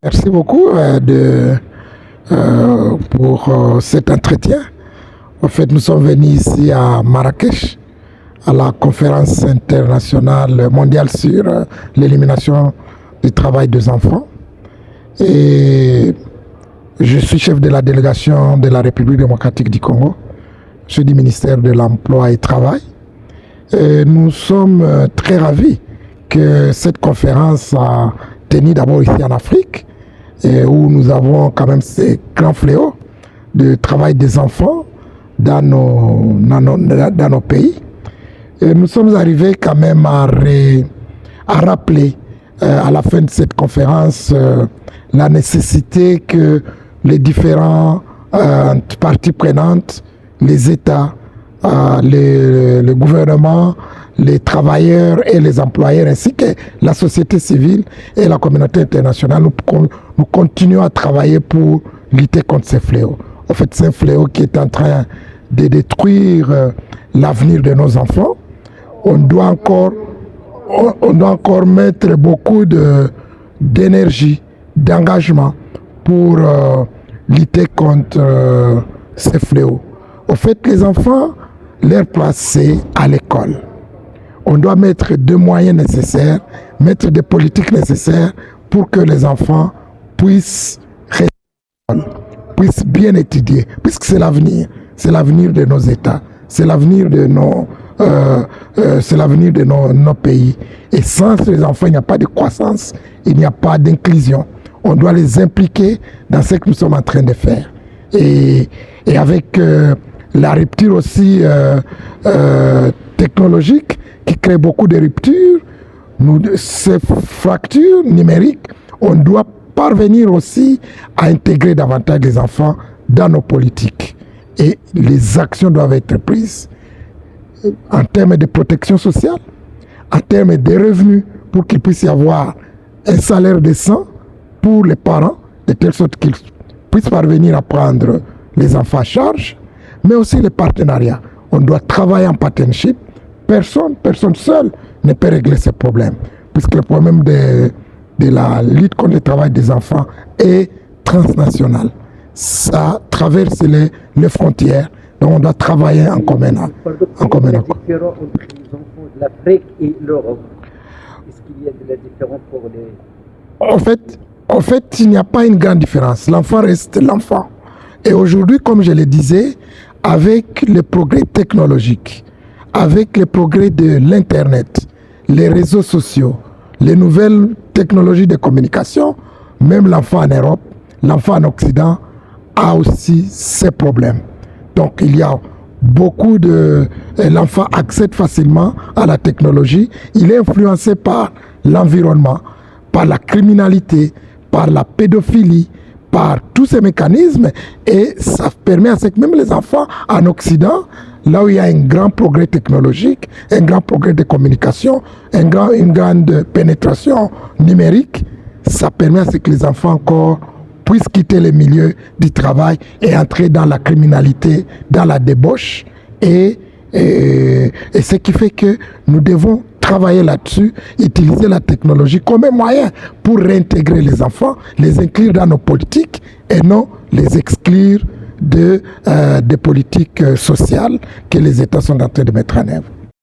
Merci beaucoup pour cet entretien. En fait, nous sommes venus ici à Marrakech, à la conférence internationale mondiale sur l'élimination du travail des enfants. Et je suis chef de la délégation de la République démocratique du Congo. Je suis du ministère de l'Emploi et du Travail. Et nous sommes très ravis que cette conférence a tenu d'abord ici en Afrique, et où nous avons quand même ces grands fléaux de travail des enfants dans nos pays. Et nous sommes arrivés quand même à rappeler à la fin de cette conférence la nécessité que les différents parties prenantes, les États, le gouvernement, les travailleurs et les employeurs, ainsi que la société civile et la communauté internationale, nous continuons à travailler pour lutter contre ces fléaux. En fait, c'est un fléau qui est en train de détruire l'avenir de nos enfants. On doit encore mettre beaucoup d'énergie, d'engagement pour lutter contre ces fléaux. En fait, les enfants, leur place, c'est à l'école. On doit mettre des moyens nécessaires, mettre des politiques nécessaires pour que les enfants puissent rester à l'école, puissent bien étudier, puisque c'est l'avenir de nos États, c'est l'avenir de nos pays. Et sans les enfants, il n'y a pas de croissance, il n'y a pas d'inclusion. On doit les impliquer dans ce que nous sommes en train de faire. Et avec la rupture aussi technologique qui crée beaucoup de ruptures, ces fractures numériques, on doit parvenir aussi à intégrer davantage les enfants dans nos politiques. Et les actions doivent être prises en termes de protection sociale, en termes de revenus, pour qu'il puisse y avoir un salaire décent pour les parents, de telle sorte qu'ils puissent parvenir à prendre les enfants à charge, mais aussi les partenariats. On doit travailler en partnership. Personne seule ne peut régler ces problèmes, puisque le problème de la lutte contre le travail des enfants est transnational. Ça traverse les frontières, donc on doit travailler en commun. En commun. Différence entre les enfants de l'Afrique et l'Europe. Est-ce qu'il y a de la différence pour les... En fait, il n'y a pas une grande différence. L'enfant reste l'enfant. Et aujourd'hui, comme je le disais, avec les progrès technologiques, avec les progrès de l'Internet, les réseaux sociaux, les nouvelles technologies de communication, même l'enfant en Europe, l'enfant en Occident a aussi ses problèmes. Donc il y a beaucoup l'enfant accède facilement à la technologie, il est influencé par l'environnement, par la criminalité, par la pédophilie, par tous ces mécanismes, et ça permet à ce que même les enfants en Occident, là où il y a un grand progrès technologique, un grand progrès de communication, une grande pénétration numérique, ça permet à ce que les enfants encore puissent quitter les milieux du travail et entrer dans la criminalité, dans la débauche, et ce qui fait que nous devons travailler là-dessus, utiliser la technologie comme un moyen pour réintégrer les enfants, les inclure dans nos politiques et non les exclure des politiques sociales que les États sont en train de mettre en œuvre.